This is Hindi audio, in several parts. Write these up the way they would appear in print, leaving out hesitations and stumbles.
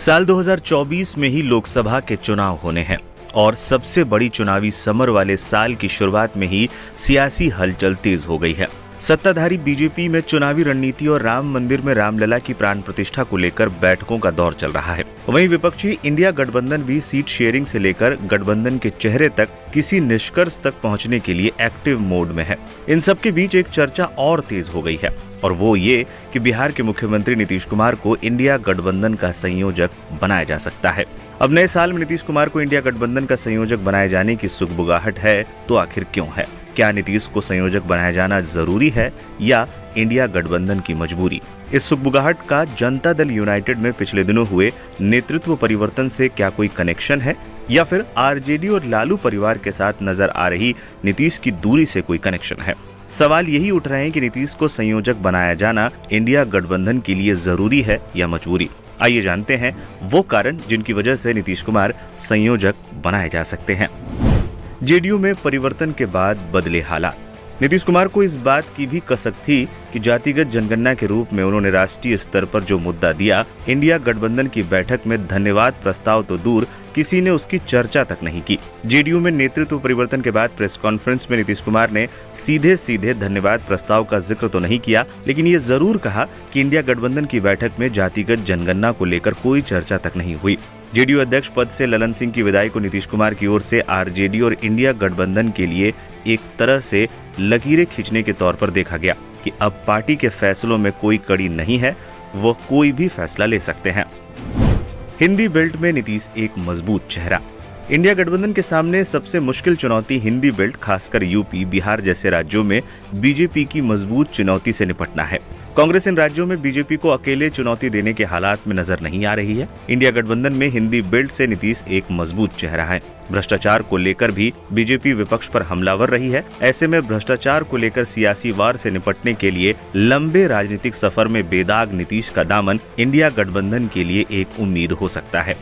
साल 2024 में ही लोकसभा के चुनाव होने हैं और सबसे बड़ी चुनावी समर वाले साल की शुरुआत में ही सियासी हलचल तेज हो गई है। सत्ताधारी बीजेपी में चुनावी रणनीति और राम मंदिर में रामलला की प्राण प्रतिष्ठा को लेकर बैठकों का दौर चल रहा है। वहीं विपक्षी इंडिया गठबंधन भी सीट शेयरिंग से लेकर गठबंधन के चेहरे तक किसी निष्कर्ष तक पहुंचने के लिए एक्टिव मोड में है। इन सब के बीच एक चर्चा और तेज हो गई है और वो ये कि बिहार के मुख्यमंत्री नीतीश कुमार को इंडिया गठबंधन का संयोजक बनाया जा सकता है। अब नए साल में नीतीश कुमार को इंडिया गठबंधन का संयोजक बनाए जाने की सुगबुगाहट है, तो आखिर क्यों है? क्या नीतीश को संयोजक बनाया जाना जरूरी है या इंडिया गठबंधन की मजबूरी? इस सुगबुगाहट का जनता दल यूनाइटेड में पिछले दिनों हुए नेतृत्व परिवर्तन से क्या कोई कनेक्शन है या फिर आरजेडी और लालू परिवार के साथ नजर आ रही नीतीश की दूरी से कोई कनेक्शन है? सवाल यही उठ रहे हैं कि नीतीश को संयोजक बनाया जाना इंडिया गठबंधन के लिए जरूरी है या मजबूरी। आइए जानते हैं वो कारण जिनकी वजह से नीतीश कुमार संयोजक बनाए जा सकते हैं। जेडीयू में परिवर्तन के बाद बदले हालात। नीतीश कुमार को इस बात की भी कसक थी कि जातिगत जनगणना के रूप में उन्होंने राष्ट्रीय स्तर पर जो मुद्दा दिया, इंडिया गठबंधन की बैठक में धन्यवाद प्रस्ताव तो दूर, किसी ने उसकी चर्चा तक नहीं की। जेडीयू में नेतृत्व परिवर्तन के बाद प्रेस कॉन्फ्रेंस में नीतीश कुमार ने सीधे सीधे धन्यवाद प्रस्ताव का जिक्र तो नहीं किया, लेकिन ये जरूर कहा कि इंडिया गठबंधन की बैठक में जातिगत जनगणना को लेकर कोई चर्चा तक नहीं हुई। जेडीयू अध्यक्ष पद से ललन सिंह की विदाई को नीतीश कुमार की ओर से आरजेडी और इंडिया गठबंधन के लिए एक तरह से लकीरें खींचने के तौर पर देखा गया कि अब पार्टी के फैसलों में कोई कड़ी नहीं है, वो कोई भी फैसला ले सकते हैं। हिंदी बेल्ट में नीतीश एक मजबूत चेहरा। इंडिया गठबंधन के सामने सबसे मुश्किल चुनौती हिंदी बेल्ट, खासकर यूपी, बिहार जैसे राज्यों में बीजेपी की मजबूत चुनौती से निपटना है। कांग्रेस इन राज्यों में बीजेपी को अकेले चुनौती देने के हालात में नजर नहीं आ रही है। इंडिया गठबंधन में हिंदी बेल्ट से नीतीश एक मजबूत चेहरा है। भ्रष्टाचार को लेकर भी बीजेपी विपक्ष पर हमलावर रही है। ऐसे में भ्रष्टाचार को लेकर सियासी वार से निपटने के लिए लंबे राजनीतिक सफर में बेदाग नीतीश का दामन इंडिया गठबंधन के लिए एक उम्मीद हो सकता है।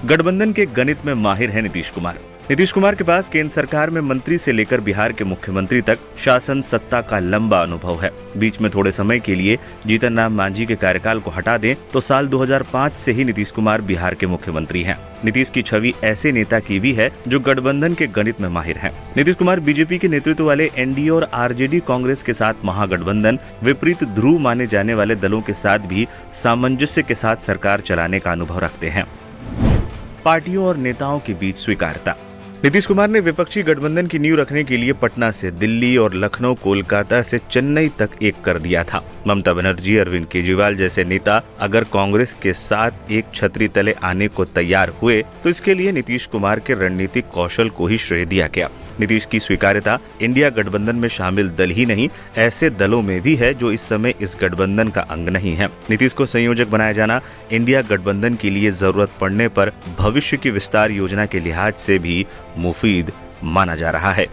गठबंधन के गणित में माहिर है नीतीश कुमार। नीतीश कुमार के पास केंद्र सरकार में मंत्री से लेकर बिहार के मुख्यमंत्री तक शासन सत्ता का लंबा अनुभव है। बीच में थोड़े समय के लिए जीतन राम मांझी के कार्यकाल को हटा दें तो साल 2005 से ही नीतीश कुमार बिहार के मुख्यमंत्री हैं। नीतीश की छवि ऐसे नेता की भी है जो गठबंधन के गणित में माहिर हैं। नीतीश कुमार बीजेपी के नेतृत्व वाले एनडीए और आरजेडी कांग्रेस के साथ महागठबंधन, विपरीत ध्रुव माने जाने वाले दलों के साथ भी सामंजस्य के साथ सरकार चलाने का अनुभव रखते हैं। पार्टियों और नेताओं के बीच स्वीकार्यता। नीतीश कुमार ने विपक्षी गठबंधन की नींव रखने के लिए पटना से दिल्ली और लखनऊ, कोलकाता से चेन्नई तक एक कर दिया था। ममता बनर्जी, अरविंद केजरीवाल जैसे नेता अगर कांग्रेस के साथ एक छतरी तले आने को तैयार हुए तो इसके लिए नीतीश कुमार के रणनीतिक कौशल को ही श्रेय दिया गया। नीतीश की स्वीकार्यता इंडिया गठबंधन में शामिल दल ही नहीं, ऐसे दलों में भी है जो इस समय इस गठबंधन का अंग नहीं है। नीतीश को संयोजक बनाया जाना इंडिया गठबंधन के लिए जरूरत पड़ने पर भविष्य की विस्तार योजना के लिहाज से भी मुफीद माना जा रहा है।